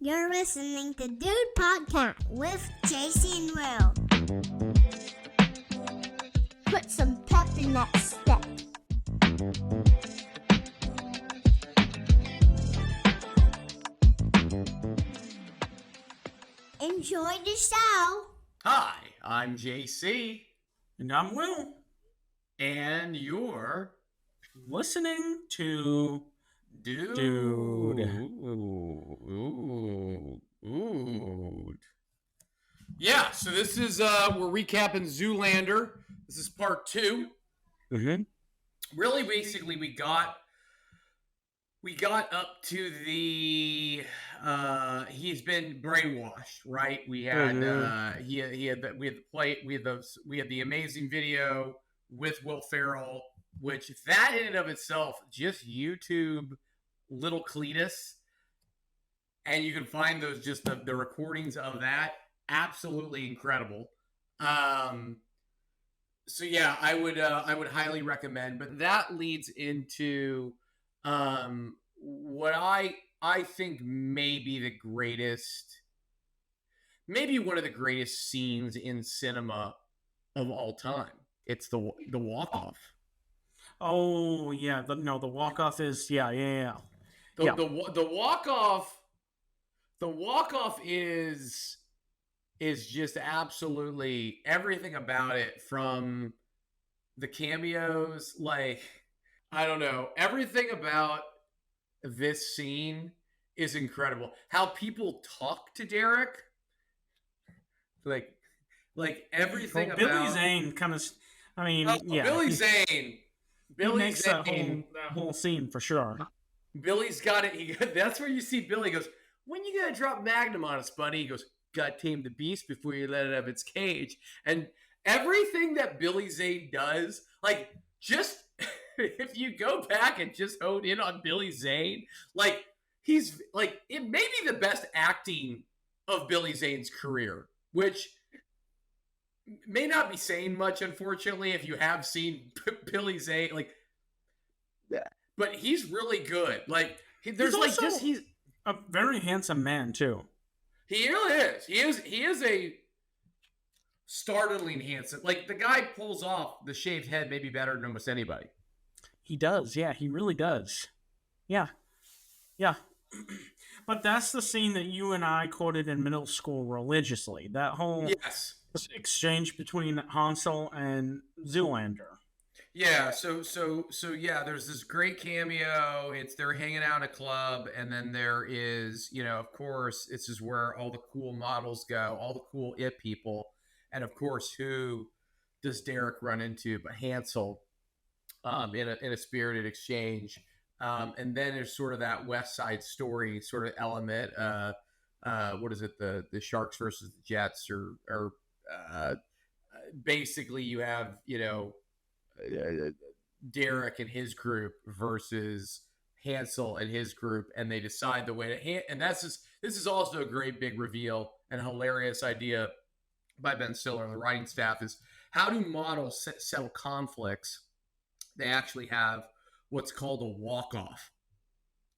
You're listening to Dude Podcast with JC and Will. Put some pep in that step. Enjoy the show. Hi, I'm JC. And I'm Will. And you're Listening to Dude. Yeah, so this is, we're recapping Zoolander. This is part 2. Mm-hmm. Really, basically, we got up to the, he's been brainwashed, right? We had, we had the amazing video with Will Ferrell, which that in and of itself, just YouTube Little Cletus, and you can find those, just the recordings of that, absolutely incredible. So yeah, I would highly recommend. But that leads into what I think may be one of the greatest scenes in cinema of all time. It's the walk-off. Oh yeah, the walk-off is yeah. The walk-off is just absolutely everything about it, from the cameos, like, I don't know, everything about this scene is incredible. How people talk to Derek, like everything about Billy Zane kind of. I mean, yeah, Billy Zane. Billy makes that whole scene for sure. Billy's got it. That's where you see Billy goes, "When you gonna drop Magnum on us, buddy?" He goes, "Gotta tame the beast before you let it out of its cage." And everything that Billy Zane does, like, just if you go back and just hone in on Billy Zane, like, he's like, it may be the best acting of Billy Zane's career, which may not be saying much, unfortunately, if you have seen Billy Zane, like, but he's really good. Like, there's he's a very handsome man too. He really is. He is a startling handsome. Like, the guy pulls off the shaved head maybe better than almost anybody. He does. Yeah, he really does. Yeah. But that's the scene that you and I quoted in middle school religiously. That whole exchange between Hansel and Zoolander. Yeah, so yeah, there's this great cameo. They're hanging out at a club, and then there is, of course, this is where all the cool models go, all the cool it people, and of course, who does Derek run into but Hansel, in a spirited exchange, and then there's sort of that West Side Story sort of element. What is it? The Sharks versus the Jets, or basically you have Derek and his group versus Hansel and his group, and they decide the way to and this is also a great big reveal and hilarious idea by Ben Stiller and the writing staff, is how do models settle conflicts. They actually have what's called a walk-off,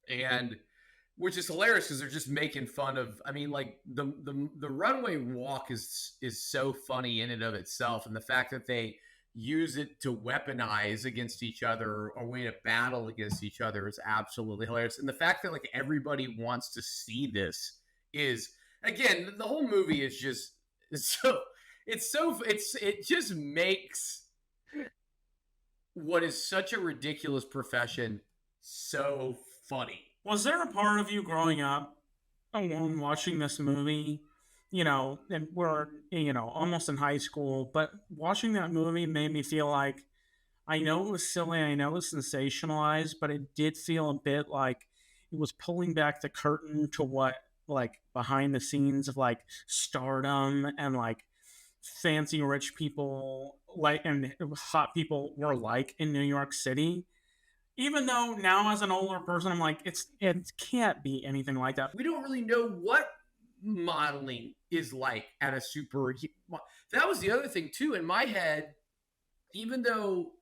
and which is hilarious because they're just making fun of, I mean, like, the runway walk is so funny in and of itself, and the fact that they use it to weaponize against each other, or a way to battle against each other, is absolutely hilarious. And the fact that, like, everybody wants to see this is, again, the whole movie is just it just makes what is such a ridiculous profession so funny. Was there a part of you growing up watching this movie, and we're, almost in high school, but watching that movie made me feel like, I know it was silly, I know it was sensationalized, but it did feel a bit like it was pulling back the curtain to what, like, behind the scenes of, like, stardom and, like, fancy rich people, like, and hot people were like in New York City. Even though now, as an older person, I'm like, it can't be anything like that. We don't really know what modeling is like at a super. That was the other thing too in my head. Even though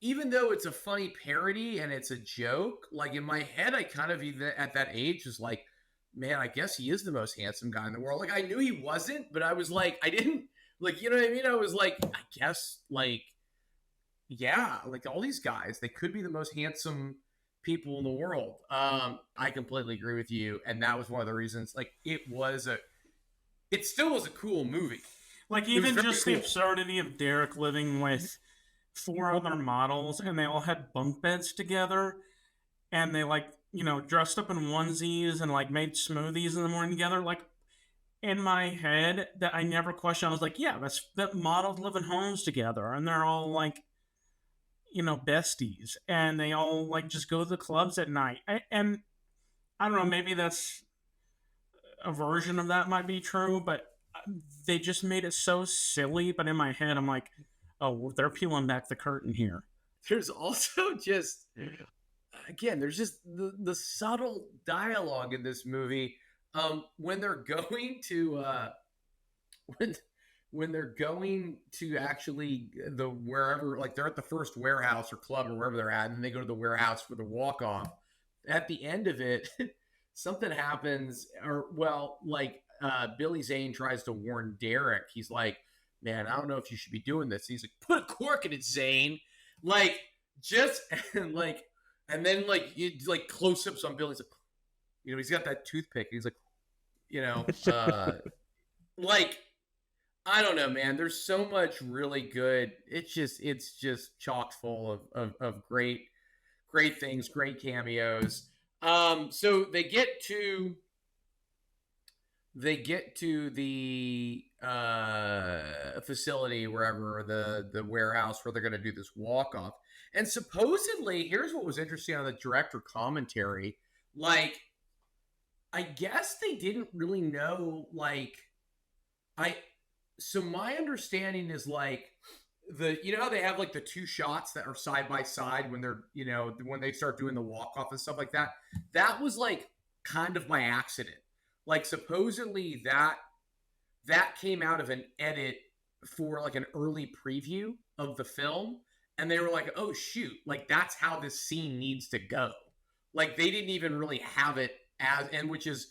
it's a funny parody and it's a joke, like, in my head, I kind of, even at that age, was like, man, I guess he is the most handsome guy in the world. Like, I knew he wasn't, but I was like, I didn't, like, you know what I mean? I was like, I guess, like, yeah, like all these guys, they could be the most handsome people in the world. I completely agree with you. And that was one of the reasons, like, it still was a cool movie. Like, even just cool. The absurdity of Derek living with 4 other models, and they all had bunk beds together, and they, like, you know, dressed up in onesies and, like, made smoothies in the morning together. Like, in my head, that I never questioned. I was like, yeah, that models live in homes together, and they're all, like, you know, besties, and they all, like, just go to the clubs at night. And I don't know, maybe that's a version of that might be true, but they just made it so silly. But in my head, I'm like, oh, they're peeling back the curtain here. There's also just, again, there's just the subtle dialogue in this movie. When they're going to when they're going to actually wherever, like they're at the first warehouse or club or wherever they're at, and they go to the warehouse for the walk off. At the end of it, something happens, or Billy Zane tries to warn Derek. He's like, man, I don't know if you should be doing this. He's like, put a cork in it, Zane. Like, just, and then, like, you, like, close-ups on Billy. He's like, you know, he's got that toothpick. He's like, you know, like, I don't know, man. There's so much really good. It's just chock full of great things, great cameos. So they get to the facility, wherever, the warehouse where they're going to do this walk off. And supposedly, here's what was interesting on the director commentary. Like, I guess they didn't really know, like, so my understanding is, like, you know how they have, like, the 2 shots that are side by side when they're, you know, when they start doing the walk off and stuff like that? That was, like, kind of by accident. Like, supposedly that came out of an edit for, like, an early preview of the film. And they were like, oh, shoot, like, that's how this scene needs to go. Like, they didn't even really have it and which is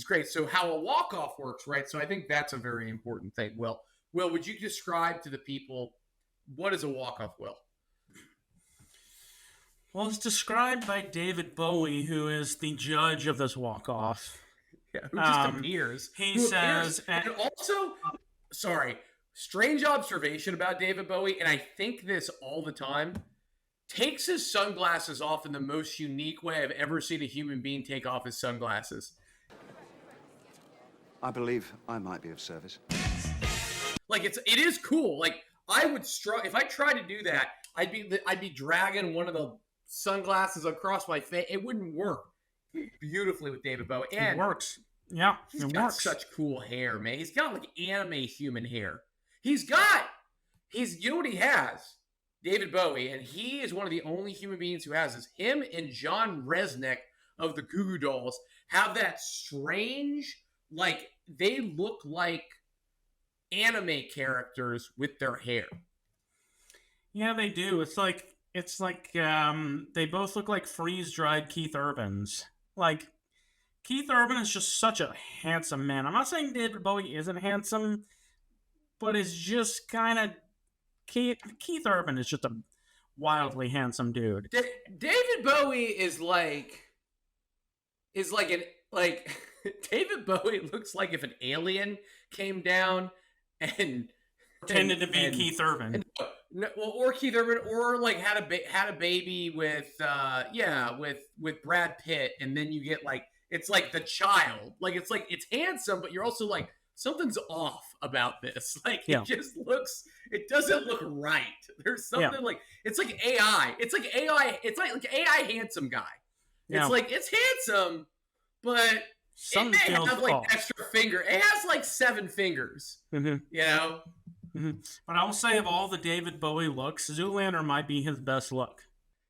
great. So how a walk-off works, right? So I think that's a very important thing. Will, would you describe to the people, what is a walk-off, Will? Well, it's described by David Bowie, who is the judge of this walk-off. Yeah, who just appears. He says... And also, sorry, strange observation about David Bowie, and I think this all the time, takes his sunglasses off in the most unique way I've ever seen a human being take off his sunglasses. I believe I might be of service. Like, it is cool. Like, I would if I tried to do that, I'd be dragging one of the sunglasses across my face. It wouldn't work beautifully with David Bowie. And it works. Yeah, he's got such cool hair, man. He's got, like, anime human hair. You know what he has? David Bowie, and he is one of the only human beings who has this. Him and John Resnick of the Goo Goo Dolls have that strange, like, they look like anime characters with their hair. Yeah, they do. It's like they both look like freeze-dried Keith Urbans. Like, Keith Urban is just such a handsome man. I'm not saying David Bowie isn't handsome, but it's just kind of Keith Urban is just a wildly handsome dude. David Bowie is like David Bowie looks like if an alien came down and pretended to be Keith Urban. Or Keith Urban, or like had a baby with Brad Pitt, and then you get, like, it's like the child. Like, it's handsome, but you're also like, something's off about this. Like, it doesn't look right. There's something like, it's like AI. It's like AI handsome guy. It's like, it's handsome, but something it may feels have, like, off. extra finger. It has, like, 7 fingers, you know? Mm-hmm. But I will say, of all the David Bowie looks, Zoolander might be his best look.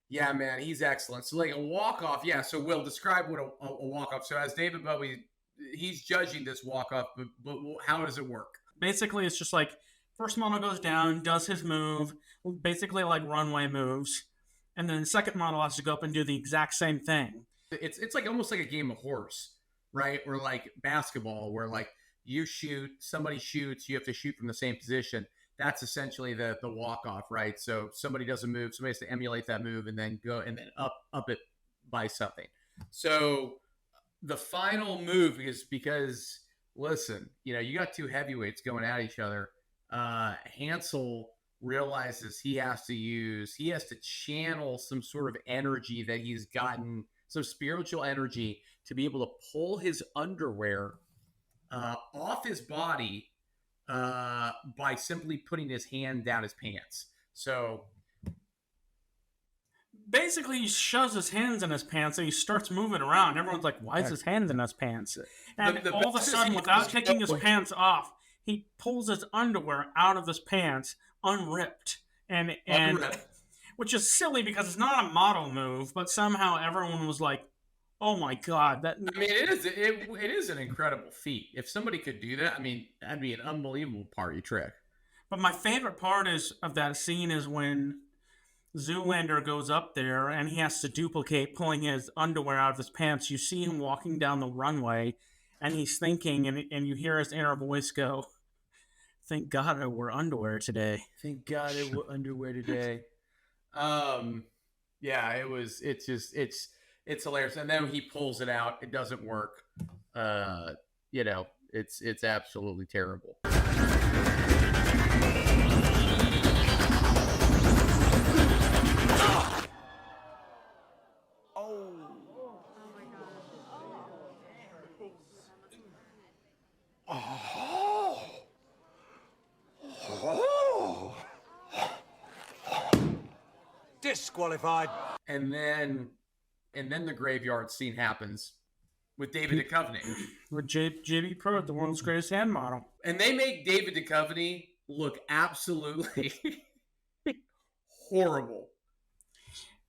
Yeah, man, he's excellent. So, like, a walk-off, yeah, so Will, describe what a walk-off. So as David Bowie, he's judging this walk-off, but how does it work? Basically, it's just like, first model goes down, does his move, basically like runway moves, and then the second model has to go up and do the exact same thing. It's like almost like a game of horse. right? Or like basketball, where like you shoot, somebody shoots, you have to shoot from the same position. That's essentially the walk off, right? So somebody does a move, somebody has to emulate that move and then go and then up it by something. So the final move is because listen, you got two heavyweights going at each other. Hansel realizes he has to channel some sort of energy that he's gotten, some spiritual energy, to be able to pull his underwear off his body by simply putting his hand down his pants. So basically, he shoves his hands in his pants and he starts moving around. Everyone's like, why is his hands in his pants? And all of a sudden, without taking his pants off, he pulls his underwear out of his pants unripped. And which is silly because it's not a model move, but somehow everyone was like, oh my God. I mean, it is an incredible feat. If somebody could do that, I mean, that'd be an unbelievable party trick. But my favorite part of that scene is when Zoolander goes up there and he has to duplicate pulling his underwear out of his pants. You see him walking down the runway and he's thinking, and you hear his inner voice go, thank God I wore underwear today. Thank God I wore underwear today. Yeah, it's hilarious. And then he pulls it out. It doesn't work. It's absolutely terrible. Disqualified. And then the graveyard scene happens with David Duchovny. With JB Pruitt, the world's greatest hand model. And they make David Duchovny look absolutely horrible.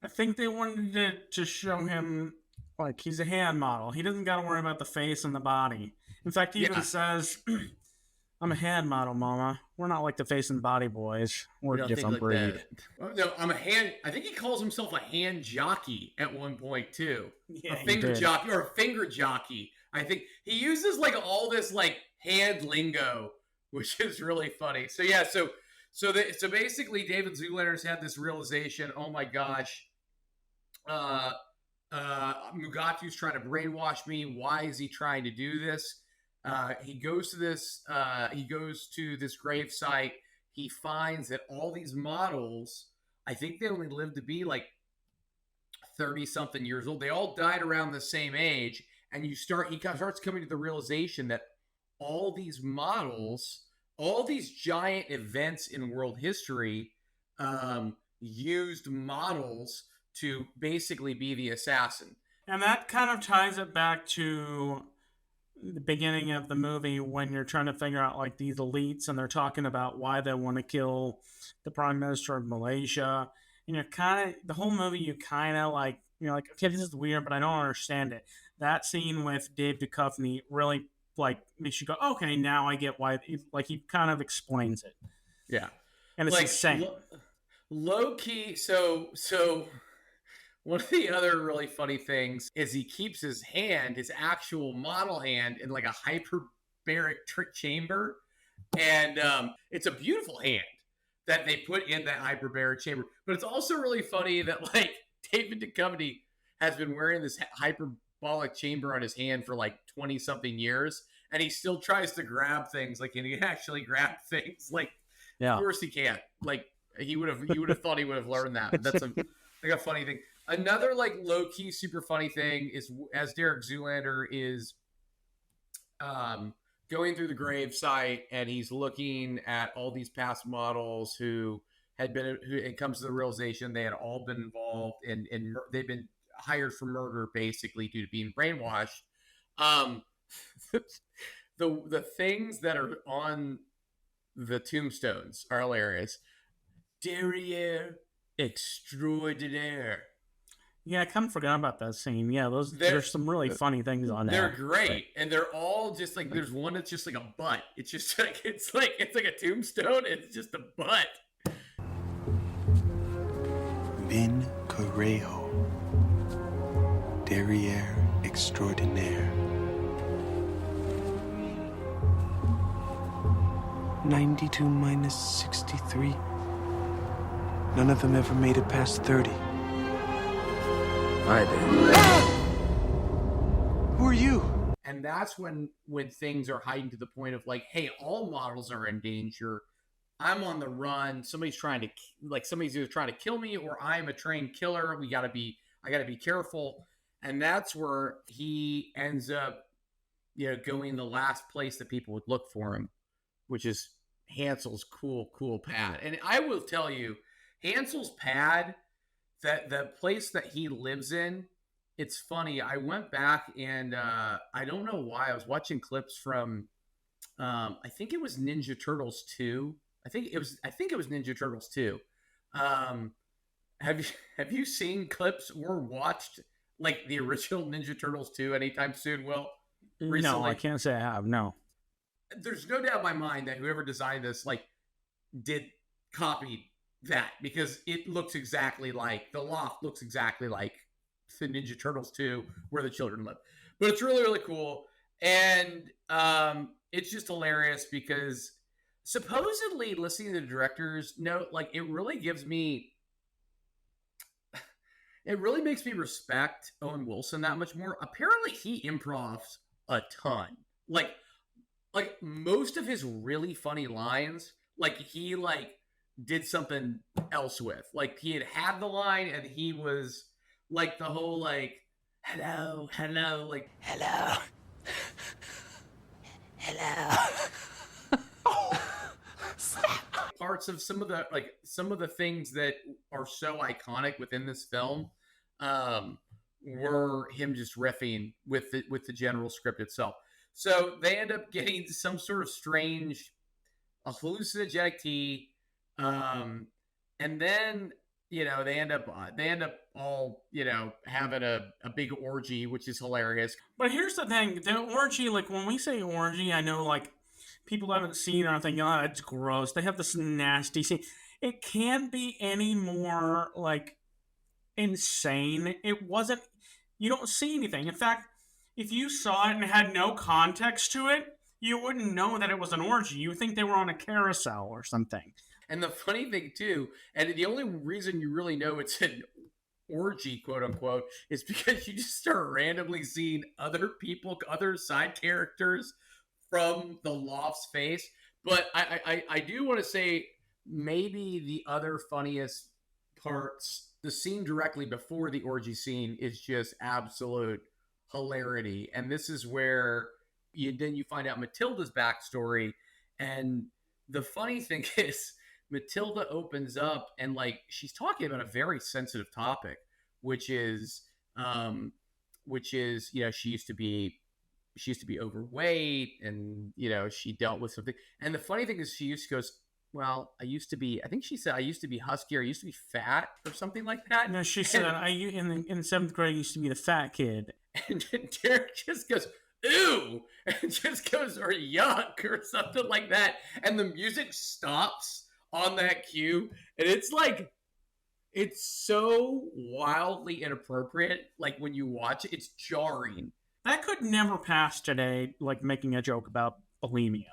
I think they wanted to show him like he's a hand model. He doesn't got to worry about the face and the body. In fact, he even says, I'm a hand model, Mama. We're not like the face and body boys. We're a different breed. No, I think he calls himself a hand jockey at one point too. Yeah, a finger jockey or a finger jockey. I think he uses like all this like hand lingo, which is really funny. So yeah, so basically, David Zoolander's had this realization. Oh my gosh, Mugatu's trying to brainwash me. Why is he trying to do this? He goes to this grave site. He finds that all these models, I think they only lived to be like 30-something years old. They all died around the same age. And he starts coming to the realization that all these models, all these giant events in world history, used models to basically be the assassin. And that kind of ties it back to the beginning of the movie when you're trying to figure out like these elites and they're talking about why they want to kill the prime minister of Malaysia. And you're kind of, the whole movie, you kind of like, you're like, okay, this is weird, but I don't understand it. That scene with Dave Duchovny really like makes you go, okay, now I get why. Like he kind of explains it. Yeah, and it's like, insane. Low key. So one of the other really funny things is he keeps his actual model hand, in like a hyperbaric chamber, and it's a beautiful hand that they put in that hyperbaric chamber. But it's also really funny that like David Duchovny has been wearing this hyperbolic chamber on his hand for like 20-something years, and he still tries to grab things. Like, and he can actually grab things. Like, of course he can't. Like, you would have thought he would have learned that. But that's a funny thing. Another like low key super funny thing is as Derek Zoolander is going through the grave site and he's looking at all these past models who it comes to the realization they had all been involved in they've been hired for murder basically due to being brainwashed. The things that are on the tombstones are hilarious. Derriere extraordinaire. Yeah, I kind of forgot about that scene. Yeah, there's some really funny things on there. They're great, and they're all just like, there's one that's just like a butt. It's just like it's like a tombstone. It's just a butt. Min Correjo, derrière extraordinaire. 92 minus 63. None of them ever made it past 30. I did. Who are you? And that's when things are heightened to the point of like, hey, all models are in danger. I'm on the run. Somebody's either trying to kill me or I'm a trained killer. I gotta be careful. And that's where he ends up, going the last place that people would look for him, which is Hansel's cool pad. And I will tell you, Hansel's pad, that the place that he lives in, it's funny. I went back and I don't know why. I was watching clips from I think it was Ninja Turtles 2. I think it was Ninja Turtles 2. Have you seen clips or watched like the original Ninja Turtles 2 anytime soon, Will? Recently? No, I can't say I have. No. There's no doubt in my mind that whoever designed this did copy that, because it looks exactly like the loft looks exactly like the Ninja Turtles 2 where the children live. But it's really, really cool. And it's just hilarious because supposedly listening to the director's note, it really makes me respect Owen Wilson that much more. Apparently he improvs a ton. Like most of his really funny lines, he did something else with. He had the line and he was the whole hello, hello. Parts of some of the things that are so iconic within this film were him just riffing with the general script itself. So they end up getting some sort of strange hallucinogenic tea, and then they end up all having a big orgy, which is hilarious. But here's the thing: the orgy, when we say orgy, I know people haven't seen it are thinking, oh, it's gross. They have this nasty scene. It can't be any more insane. It wasn't. You don't see anything. In fact, if you saw it and had no context to it, you wouldn't know that it was an orgy. You would think they were on a carousel or something. And the funny thing too, and the only reason you really know it's an orgy, quote unquote, is because you just start randomly seeing other side characters from the loft's face. But I do want to say maybe the other funniest parts, the scene directly before the orgy scene, is just absolute hilarity. And this is where you find out Matilda's backstory. And the funny thing is, Matilda opens up and she's talking about a very sensitive topic, which is she used to be overweight, and she dealt with something. And the funny thing is, she goes, well, I used to be husky, or I used to be fat, or something like that. No, she said, in seventh grade, I used to be the fat kid. And then Derek just goes, ew, and just goes, or yuck, or something like that. And the music stops on that cue. And it's so wildly inappropriate. When you watch it, it's jarring. That could never pass today, making a joke about bulimia.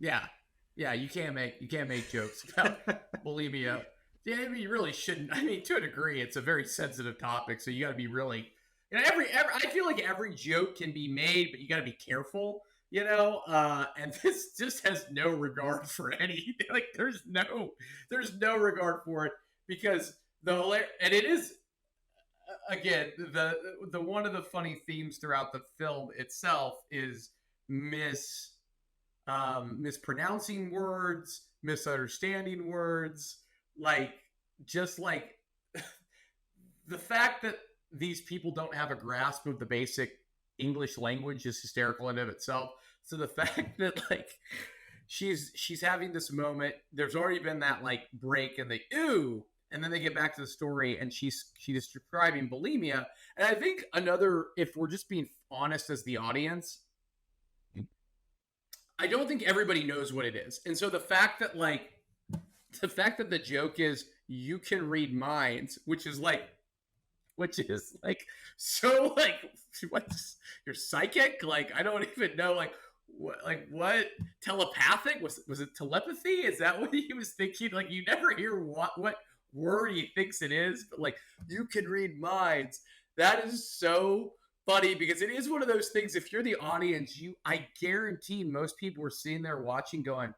Yeah, you can't make jokes about bulimia. Yeah, you really shouldn't. I mean, to a degree, it's a very sensitive topic, so you got to be really. I feel like every joke can be made, but you got to be careful. And this just has no regard for any. There's no regard for it, because and it is. Again, the one of the funny themes throughout the film itself is mispronouncing words, misunderstanding words, the fact that these people don't have a grasp of the basic English language is hysterical in of itself. So the fact that she's having this moment, there's already been that break and the ew. And then they get back to the story, and she's describing bulimia. And I think if we're just being honest as the audience, I don't think everybody knows what it is. And so the fact that the joke is you can read minds, which is so what, you're psychic? I don't even know what telepathic was it telepathy? Is that what he was thinking? Like you never hear what word he thinks it is, but like you can read minds. That is so funny because it is one of those things. If you're the audience, I guarantee most people are sitting there watching, going,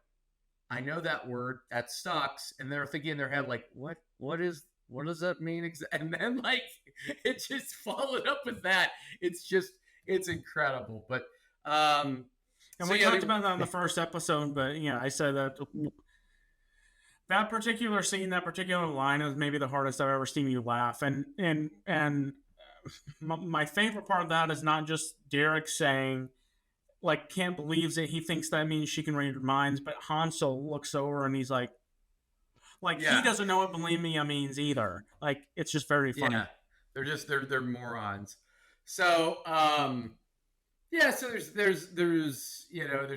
"I know that word. That sucks," and they're thinking in their head, like, "What does that mean?" And then like it just followed up with that. It's incredible. But and we talked about that in the first episode, but I said that particular scene, that particular line is maybe the hardest I've ever seen you laugh. And my favorite part of that is not just Derek saying, like, can't believe that he thinks that means she can read your minds, but Hansel looks over and he's like he doesn't know what Bulimia means either. Like, it's just very funny. Yeah, they're morons. So so there's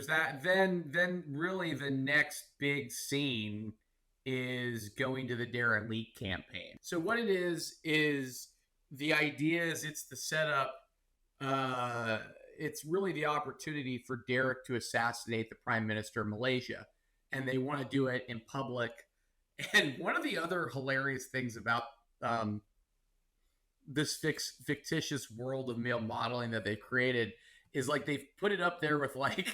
that. Then really the next big scene is going to the Darren Leak campaign. So what it is the idea is it's the setup. It's really the opportunity for Derek to assassinate the Prime Minister of Malaysia, and they want to do it in public. And one of the other hilarious things about this fictitious world of male modeling that they've created is like they've put it up there with like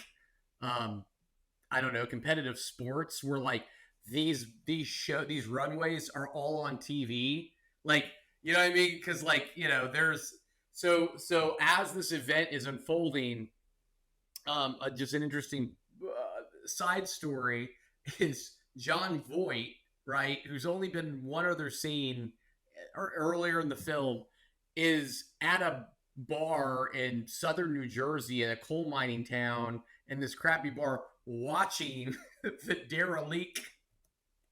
I don't know, competitive sports where like these runways are all on TV, like, you know what I mean? Because like, there's so as this event is unfolding, just an interesting side story is John Voight, right, who's only been one other scene earlier in the film, is at a bar in southern New Jersey in a coal mining town in this crappy bar watching the Dara Leak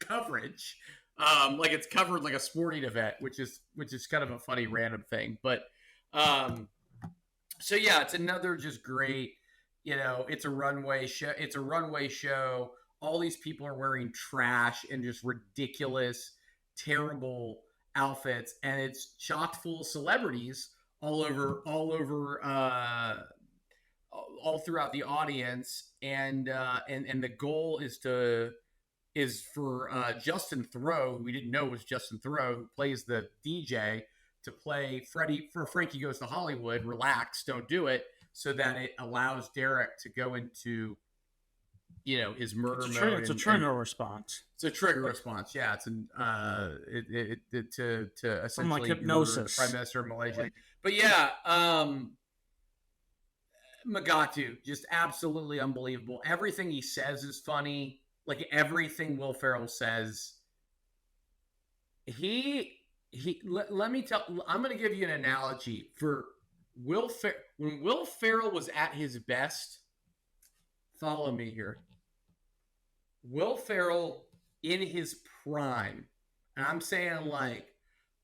coverage. Like it's covered like a sporting event, which is kind of a funny random thing. But so yeah, it's another just great, it's a runway show. All these people are wearing trash and just ridiculous, terrible outfits, and it's chock full of celebrities all throughout the audience, and the goal is for Justin Theroux, who we didn't know was Justin Theroux, who plays the DJ, to play Frankie Goes to Hollywood. Relax, don't do it, so that it allows Derek to go into his murder mode. It's a trigger response. It's a trigger response. Yeah, it's to essentially like hypnosis. Prime Minister of Malaysia. But yeah, Magatu, just absolutely unbelievable. Everything he says is funny. Like everything Will Ferrell says. Let me tell. I'm going to give you an analogy for Will Ferrell. When Will Ferrell was at his best, follow me here. Will Ferrell in his prime, and I'm saying like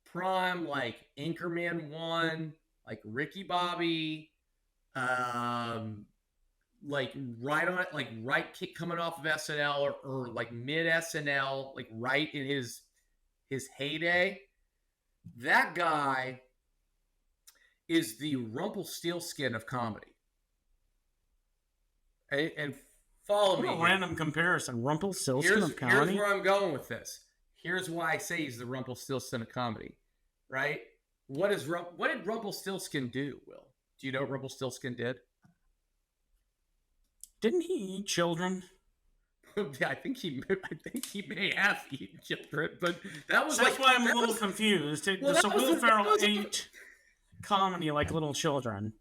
prime, like Anchorman 1, like Ricky Bobby, like right on it, like right kick coming off of SNL or like mid SNL, like right in his heyday. That guy is the Rumpelstiltskin of comedy. And follow me. What a random comparison. Rumpelstiltskin of comedy? Here's where I'm going with this. Here's why I say he's the Rumpelstiltskin of comedy, right? What did Rumpelstiltskin do, Will? Do you know what Rumpelstiltskin did? Didn't he eat children? I think he may have eaten children, but that's why I'm a little confused. So Will Ferrell ate comedy like little children.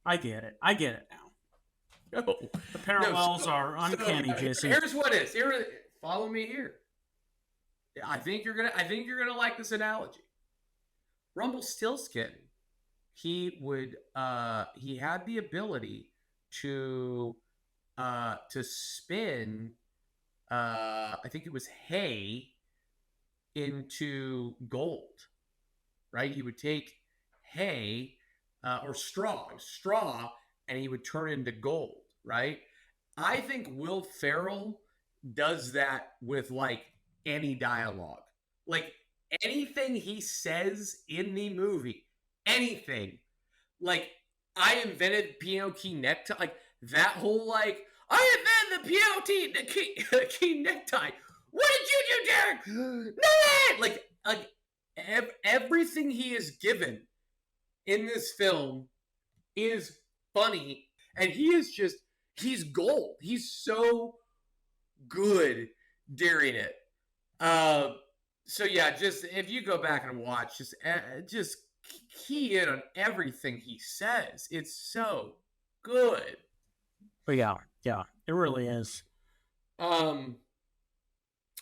I get it now. No, the parallels are uncanny, Jason. Here's what it is. Follow me here. I think you're gonna like this analogy. Rumpelstiltskin, he had the ability to spin, I think it was hay into gold, right? He would take hay or straw, and he would turn it into gold, right? I think Will Ferrell does that with like any dialogue, like anything he says in the movie, anything, like I invented piano key necktie, like that whole like, I invent the POT, the key necktie. What did you do, Derek? No, like everything he is given in this film is funny, and he's gold. He's so good during it. So yeah, just if you go back and watch, just key in on everything he says. It's so good. But yeah, it really is.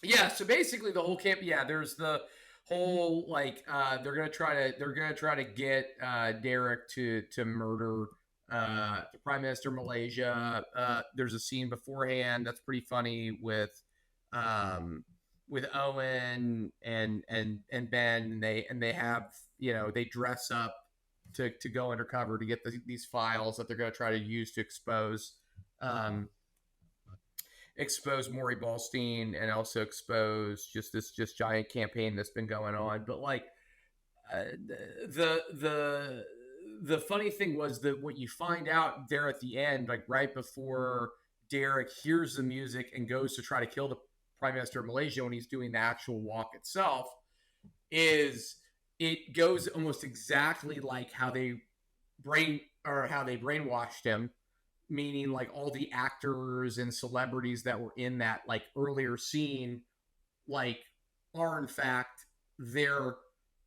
Yeah, so basically the whole camp, there's the whole like they're gonna try to get Derek to murder the Prime Minister of Malaysia. There's a scene beforehand that's pretty funny with Owen and Ben, and they have, they dress up to go undercover to get these files that they're going to try to use to expose Maury Ballstein, and also expose this giant campaign that's been going on. But like the funny thing was that what you find out there at the end, like right before Derek hears the music and goes to try to kill the Prime Minister of Malaysia when he's doing the actual walk itself, is it goes almost exactly like how they brainwashed him, meaning like all the actors and celebrities that were in that like earlier scene, like are in fact there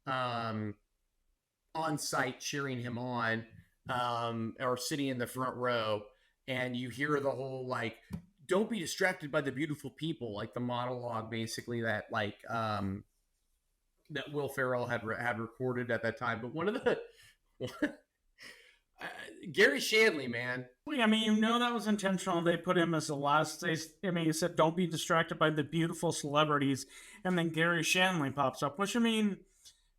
on site cheering him on, or sitting in the front row, and you hear the whole like, don't be distracted by the beautiful people, like the monologue basically that like that Will Ferrell had recorded at that time. But one of the Gary Shandling, man. I mean, that was intentional. They put him as the last. He said, "Don't be distracted by the beautiful celebrities," and then Gary Shandling pops up, which, I mean,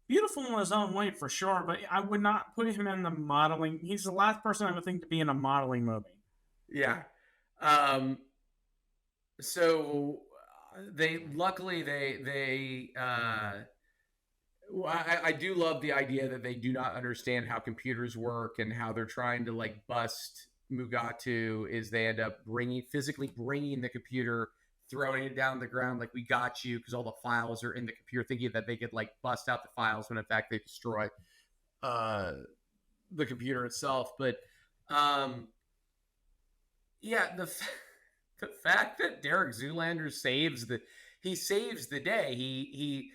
beautiful in his own way for sure, but I would not put him in the modeling. He's the last person I would think to be in a modeling movie. Yeah. So luckily I do love the idea that they do not understand how computers work, and how they're trying to like bust Mugatu is they end up physically bringing the computer, throwing it down the ground like, we got you, because all the files are in the computer, thinking that they could like bust out the files when in fact they destroy the computer itself. But the fact that Derek Zoolander saves the day. He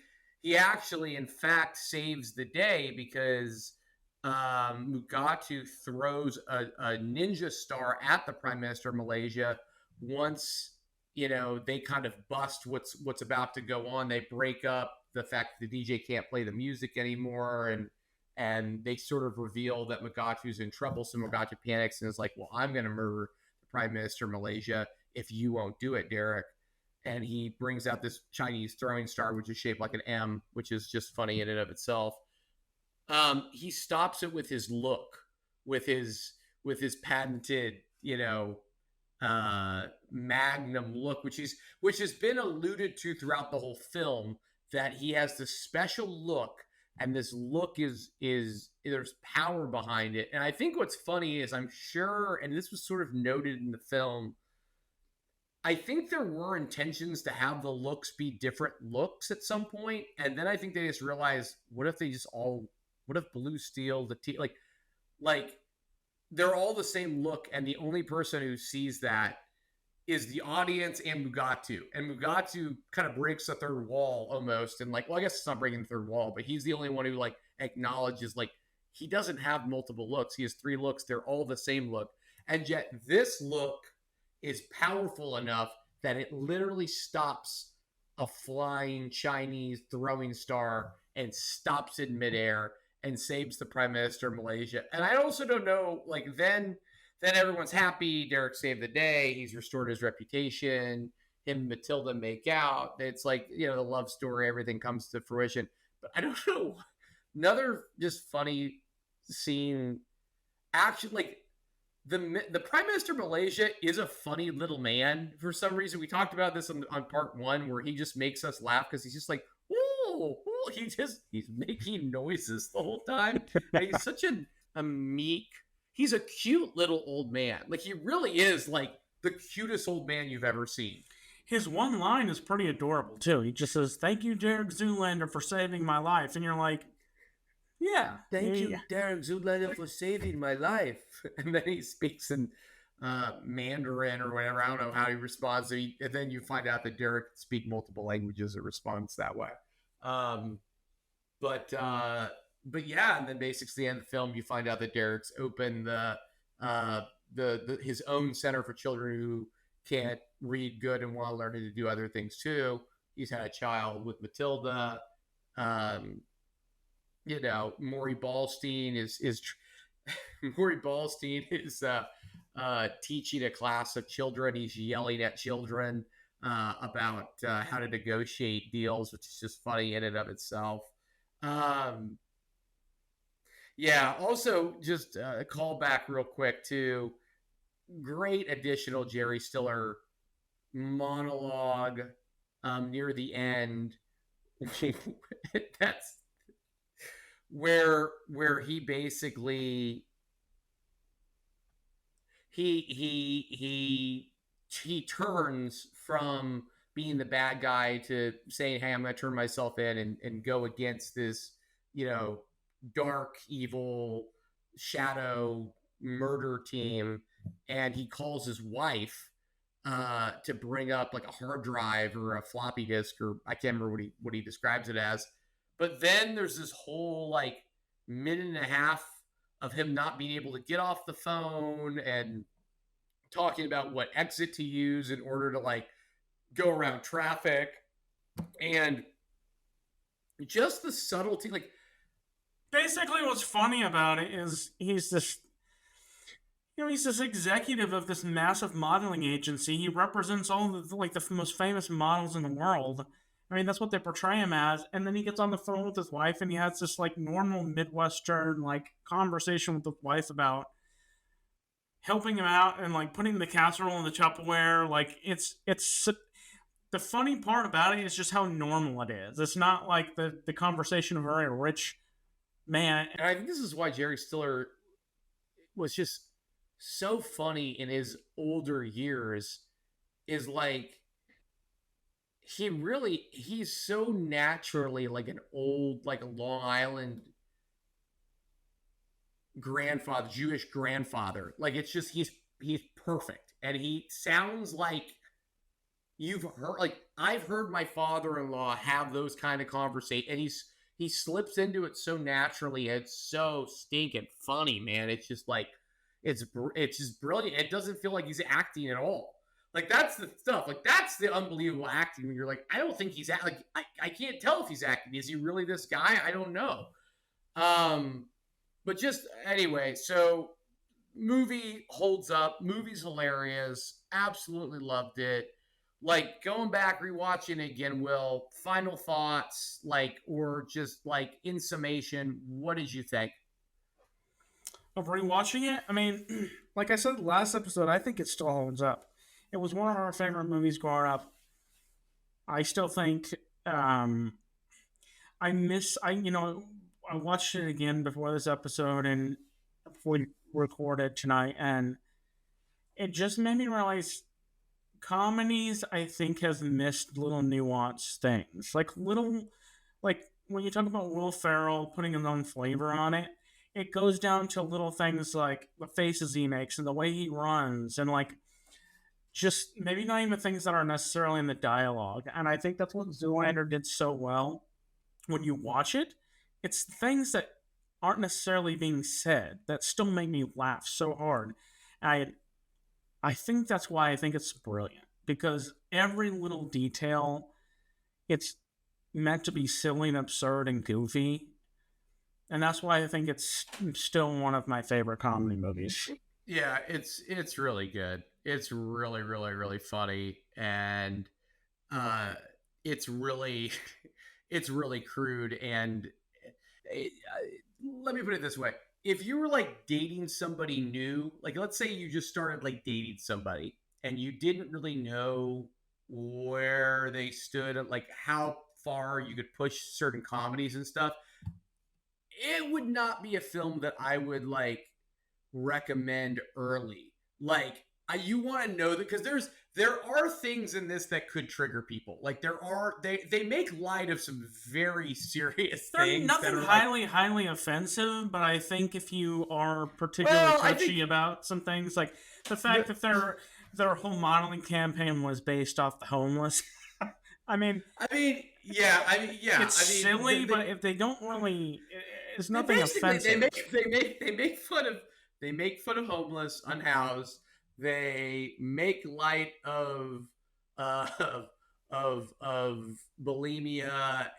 actually, in fact, saves the day, because Mugatu throws a ninja star at the Prime Minister of Malaysia. Once they kind of bust what's about to go on, they break up the fact that the DJ can't play the music anymore, and they sort of reveal that Mugatu's in trouble. So Mugatu panics and is like, well, I'm going to murder the Prime Minister of Malaysia if you won't do it, Derek. And he brings out this Chinese throwing star, which is shaped like an M, which is just funny in and of itself. He stops it with his look, with his patented, magnum look, which has been alluded to throughout the whole film, that he has this special look, and this look is there's power behind it. And I think what's funny is, I'm sure, and this was sort of noted in the film, I think there were intentions to have the looks be different looks at some point, and then I think they just realized, what if Blue Steel, like they're all the same look, and the only person who sees that is the audience and Mugatu. And Mugatu kind of breaks the third wall almost, and like, well, I guess it's not breaking the third wall, but he's the only one who like acknowledges like he doesn't have multiple looks. He has 3 looks. They're all the same look, and yet this look is powerful enough that it literally stops a flying Chinese throwing star and stops it in midair and saves the Prime Minister of Malaysia. And I also don't know, like, then everyone's happy. Derek saved the day. He's restored his reputation. Him and Matilda make out. It's like, the love story, everything comes to fruition. But I don't know. Another just funny scene, actually, like, the Prime Minister of Malaysia is a funny little man for some reason. We talked about this on part 1, where he just makes us laugh because he's just like, ooh, he's making noises the whole time. And he's such a meek, he's a cute little old man. Like, he really is like the cutest old man you've ever seen. His one line is pretty adorable too. He just says, "Thank you, Derek Zoolander, for saving my life," and you're like, "Yeah, Thank you, Derek Zoolander, for saving my life." And then he speaks in Mandarin or whatever. I don't know how he responds. And then you find out that Derek can speak multiple languages and responds that way. But yeah, and then basically at the end of the film, you find out that Derek's opened his own center for children who can't read good and want to learn to do other things too. He's had a child with Matilda. Maury Ballstein is Maury Ballstein is teaching a class of children. He's yelling at children about how to negotiate deals, which is just funny in and of itself. Also just a call back real quick to great additional Jerry Stiller monologue near the end. That's where he basically he turns from being the bad guy to saying, "Hey, I'm going to turn myself in and go against this, dark, evil, shadow murder team." And he calls his wife to bring up like a hard drive or a floppy disk, or I can't remember what he describes it as. But then there's this whole like minute and a half of him not being able to get off the phone and talking about what exit to use in order to like go around traffic, and just the subtlety. Like, basically what's funny about it is he's this executive of this massive modeling agency. He represents all of the most famous models in the world. I mean, that's what they portray him as. And then he gets on the phone with his wife and he has this like normal Midwestern like conversation with his wife about helping him out and like putting the casserole in the Tupperware. Like, it's the funny part about it is just how normal it is. It's not like the conversation of a very rich man. And I think this is why Jerry Stiller was just so funny in his older years, is like he's so naturally like an old, like a Long Island grandfather, Jewish grandfather. Like, it's just he's perfect, and he sounds like you've heard. Like, I've heard my father-in-law have those kind of conversations, and he slips into it so naturally. It's so stinking funny, man. It's just like it's just brilliant. It doesn't feel like he's acting at all. Like, that's the stuff. Like, that's the unbelievable acting when you're like, I don't think he's like I can't tell if he's acting. Is he really this guy? I don't know. But just anyway, so movie holds up. Movie's hilarious. Absolutely loved it. Like, going back, rewatching it again, Will, final thoughts, like, or just like in summation, what did you think? Of rewatching it, I mean, like I said last episode, I think it still holds up. It was one of our favorite movies growing up. I still think I watched it again before this episode and before we recorded tonight, and it just made me realize comedies, I think, has missed little nuanced things. Like when you talk about Will Ferrell putting his own flavor on it, it goes down to little things like the faces he makes and the way he runs, and like just maybe not even things that are necessarily in the dialogue. And I think that's what Zoolander did so well. When you watch it, it's things that aren't necessarily being said that still make me laugh so hard. I think that's why I think it's brilliant, because every little detail, it's meant to be silly and absurd and goofy. And that's why I think it's still one of my favorite comedy movies. Yeah, it's really good. It's really, really, really funny. And it's really crude. And let me put it this way. If you were like dating somebody new, like let's say you just started like dating somebody and you didn't really know where they stood, like how far you could push certain comedies and stuff, it would not be a film that I would like recommend early. Like, you want to know that, because there are things in this that could trigger people. Like, they make light of some very serious things. Nothing that are highly offensive, but I think if you are particularly touchy about some things, like the fact that their whole modeling campaign was based off the homeless. It's silly, but if they don't really, it's nothing offensive. They make fun of homeless, unhoused. They make light of bulimia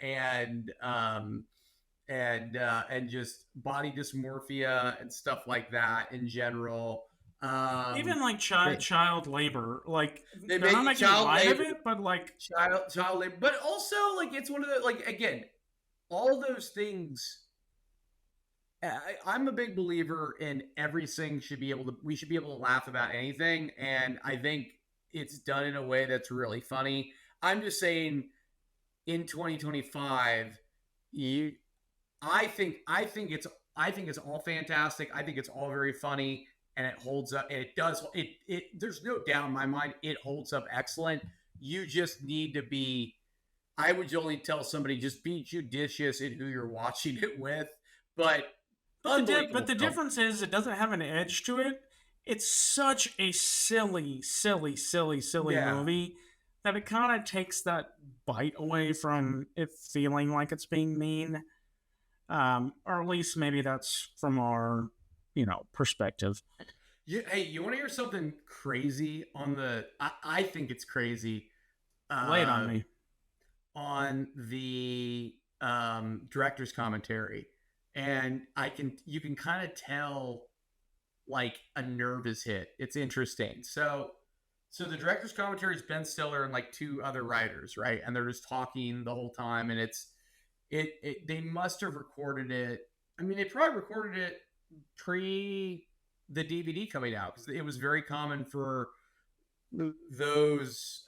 and just body dysmorphia and stuff like that in general. Even like child labor, like they're not making light of it, but like child labor. But also, like, it's one of the, like, again, all those things. I'm a big believer in everything we should be able to laugh about anything, and I think it's done in a way that's really funny. I'm just saying, in 2025, I think it's all fantastic. I think it's all very funny, and it holds up. And it does. There's no doubt in my mind it holds up excellent. You just need to be. I would only tell somebody, just be judicious in who you're watching it with, but the difference is it doesn't have an edge to it. It's such a silly movie that it kind of takes that bite away from it feeling like it's being mean. Or at least maybe that's from our, perspective. Yeah, hey, you want to hear something crazy I think it's crazy. Lay it on me. On the director's commentary. And you can kind of tell, like, a nerve is hit. It's interesting. So the director's commentary is Ben Stiller and like two other writers, right? And they're just talking the whole time. And they must have recorded it. I mean, they probably recorded it pre the DVD coming out, because it was very common for those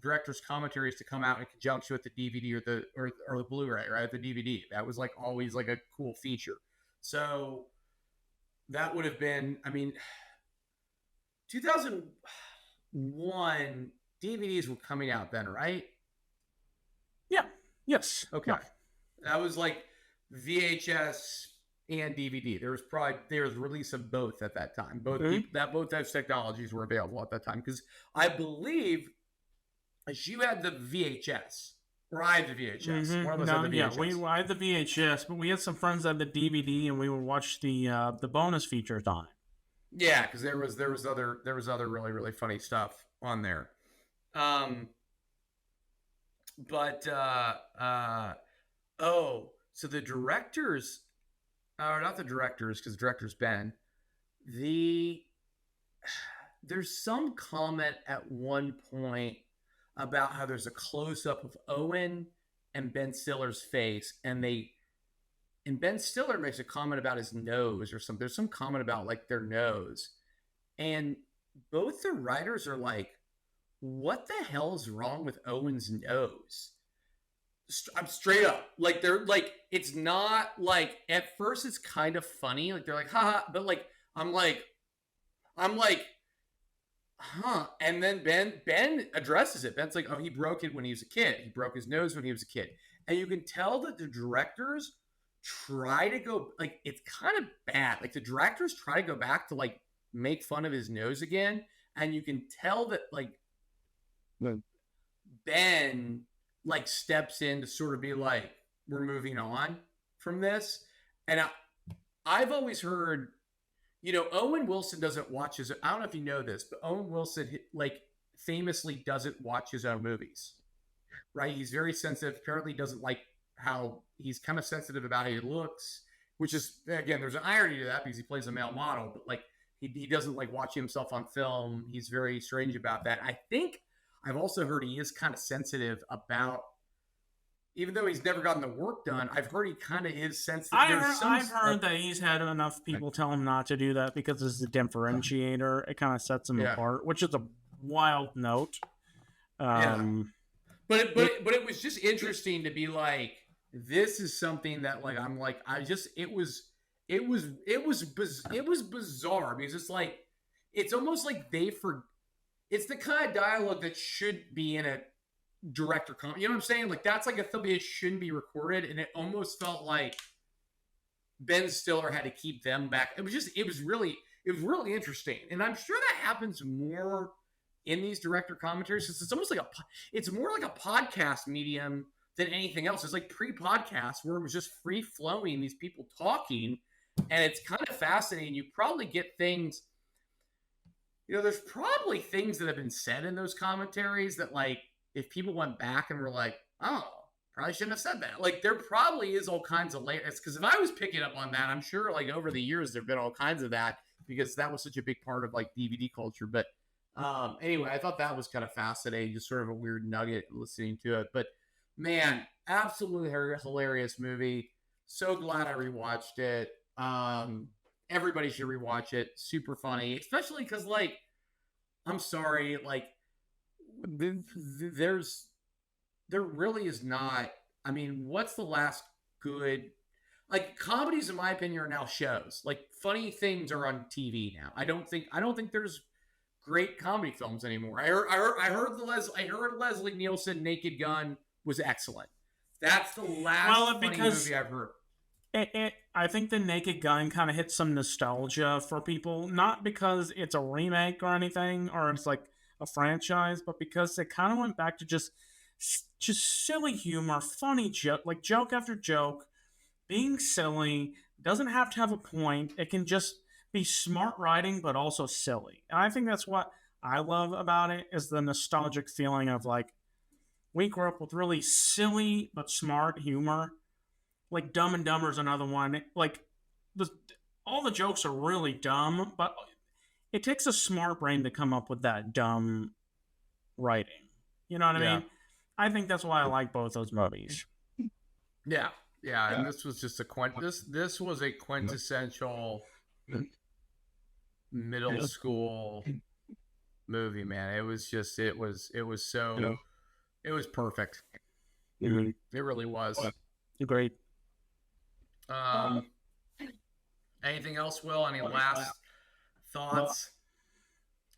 director's commentaries to come out in conjunction with the DVD or the Blu-ray, right? The DVD. That was like always like a cool feature. So that would have been, 2001 DVDs were coming out then, right? Yeah. Yes. Okay. Yeah. That was like VHS and DVD. There was release of both at that time. Both those technologies were available at that time, because I believe you had the VHS, or I had the VHS. Mm-hmm. One of us had the VHS. Yeah, I had the VHS, but we had some friends that had the DVD, and we would watch the bonus features on it. Yeah, because there was other really, really funny stuff on there. So the directors. Not the directors, because the director's Ben. There's some comment at one point about how there's a close-up of Owen and Ben Stiller's face, and Ben Stiller makes a comment about his nose or something. There's some comment about, like, their nose. And both the writers are like, what the hell is wrong with Owen's nose? I'm straight up. Like, they're like, it's not like, at first it's kind of funny. Like, they're like, haha, but like, I'm like, huh. And then Ben addresses it. Ben's like, oh, he broke it when he was a kid. He broke his nose when he was a kid. And you can tell that the directors try to go, like, it's kind of bad. Like, the directors try to go back to, like, make fun of his nose again. And you can tell that, like, Ben, like, steps in to sort of be like, we're moving on from this. And I've always heard, Owen Wilson doesn't watch his, I don't know if you know this, but Owen Wilson, like, famously doesn't watch his own movies, right? He's very sensitive. Apparently doesn't like how he's kind of sensitive about how he looks, which is, again, there's an irony to that because he plays a male model, but like, he doesn't like watching himself on film. He's very strange about that. I think I've also heard he is kind of sensitive about, even though he's never gotten the work done, I've heard he kind of is sensitive. I've heard that he's had enough people tell him not to do that because it's a differentiator. It kind of sets him apart, which is a wild note. But it was just interesting to be like, this is something that, like, I'm like, it it was bizarre because it's almost like it's the kind of dialogue that should be in a director comment. You know what I'm saying? Like that's like a thing that shouldn't be recorded, and it almost felt like Ben Stiller had to keep them back. It was really interesting, and I'm sure that happens more in these director commentaries because it's almost like it's more like a podcast medium than anything else. It's like pre-podcast where it was just free flowing, these people talking, and it's kind of fascinating. You probably get things. There's probably things that have been said in those commentaries that, like, if people went back and were like, oh, probably shouldn't have said that. Like, there probably is all kinds of layers. Because if I was picking up on that, I'm sure, like, over the years, there have been all kinds of that because that was such a big part of, like, DVD culture. But anyway, I thought that was kind of fascinating, just sort of a weird nugget listening to it. But, man, absolutely hilarious movie. So glad I rewatched it. Everybody should rewatch it. Super funny, especially because, like, I'm sorry, like, there really is not. I mean, what's the last good, like, comedies? In my opinion, are now shows. Like, funny things are on TV now. I don't think there's great comedy films anymore. I heard Leslie Nielsen Naked Gun was excellent. That's the last funny movie I've heard. I think the Naked Gun kind of hits some nostalgia for people, not because it's a remake or anything, or it's like a franchise, but because they kind of went back to just silly humor, funny joke after joke, being silly. Doesn't have to have a point. It can just be smart writing, but also silly. And I think that's what I love about it, is the nostalgic feeling of, like, we grew up with really silly but smart humor. Like Dumb and Dumber is another one. Like, all the jokes are really dumb, but it takes a smart brain to come up with that dumb writing. You know what I mean? I think that's why I like both those movies. Yeah. And this was just this was a quintessential middle school movie, man. It was perfect. It really was. Agreed. Anything else, Will? Any last thoughts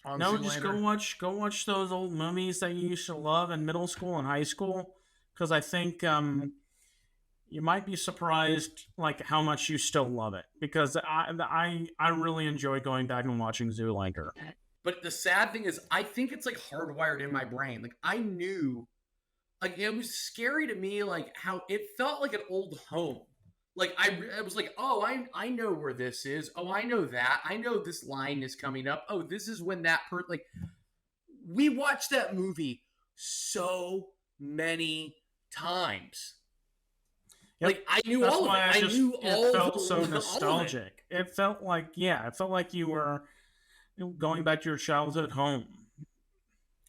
on No, Zoolander? just go watch those old movies that you used to love in middle school and high school, because I think you might be surprised, like, how much you still love it. Because I really enjoy going back and watching Zoolander. But the sad thing is, I think it's, like, hardwired in my brain. Like, I knew, like, it was scary to me, like, how it felt like an old home. Like, I was like, oh, I know where this is. Oh, I know that. I know this line is coming up. Oh, this is when that like, we watched that movie so many times. Yep. Like, I knew all of it. It felt so nostalgic. It felt like you were going back to your childhood home.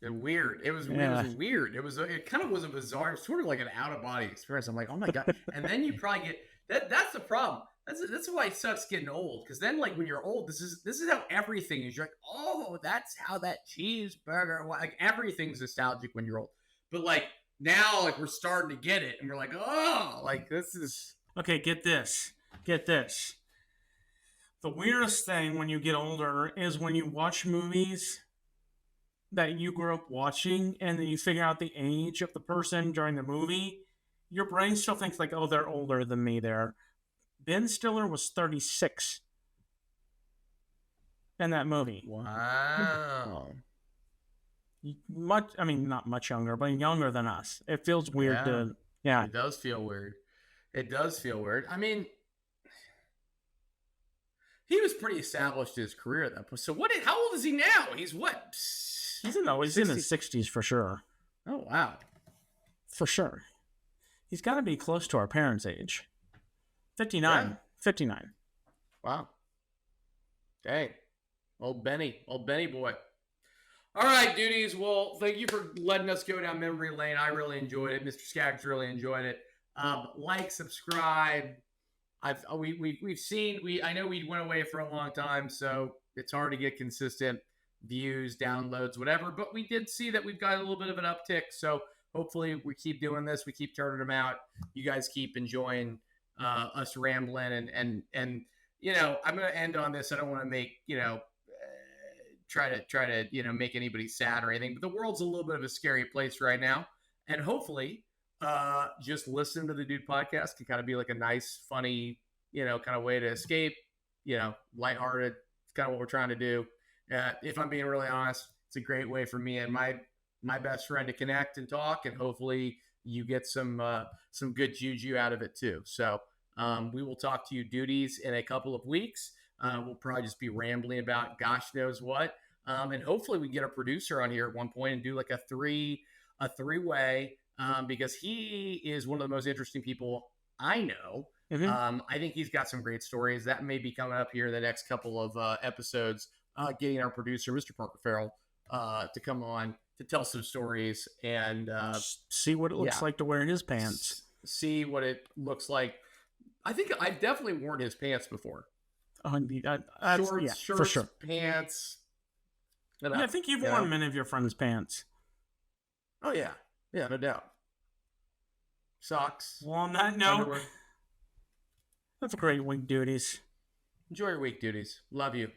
Weird. It was weird. It kind of was a bizarre, sort of like an out of body experience. I'm like, oh my God. And then you probably get that's the problem. That's why it sucks getting old. Because then, like, when you're old, this is how everything is. You're like, oh, that's how that cheeseburger. Like, everything's nostalgic when you're old. But, like, now, like, we're starting to get it, and we're like, oh, like, this is okay. Get this. The weirdest thing when you get older is when you watch movies that you grew up watching, and then you figure out the age of the person during the movie. Your brain still thinks, like, oh, they're older than me there. Ben Stiller was 36 in that movie. wow. Not much younger, but younger than us. It feels weird to, yeah. It does feel weird. I mean, he was pretty established in his career at that point. So how old is he now? He's what? He's in his 60s for sure. Oh, wow. For sure. He's got to be close to our parents' age. 59. Yeah. 59. Wow. Dang. Old Benny boy. All right, duties. Well, thank you for letting us go down memory lane. I really enjoyed it. Mr. Skaggs really enjoyed it. Like, subscribe. We've seen. I know we went away for a long time, so it's hard to get consistent views, downloads, whatever. But we did see that we've got a little bit of an uptick. So hopefully we keep doing this. We keep turning them out. You guys keep enjoying us rambling, and I'm going to end on this. I don't want to make, try to, make anybody sad or anything, but the world's a little bit of a scary place right now. And hopefully, just listen to the Dude podcast can kind of be like a nice, funny, kind of way to escape, lighthearted. It's kind of what we're trying to do. If I'm being really honest, it's a great way for me and my best friend to connect and talk, and hopefully you get some good juju out of it too. So we will talk to you duties in a couple of weeks. We'll probably just be rambling about gosh knows what. And hopefully we get a producer on here at one point and do like a three-way, because he is one of the most interesting people I know. Mm-hmm. I think he's got some great stories that may be coming up here in the next couple of episodes, getting our producer, Mr. Parker Farrell, to come on to tell some stories and see what it looks like to wear his pants. See what it looks like. I think I've definitely worn his pants before. Shorts, for sure. Pants. I think you've worn many of your friends' pants. Oh, yeah. Yeah, no doubt. Socks. Well, on that note, have a great week, duties. Enjoy your week, duties. Love you.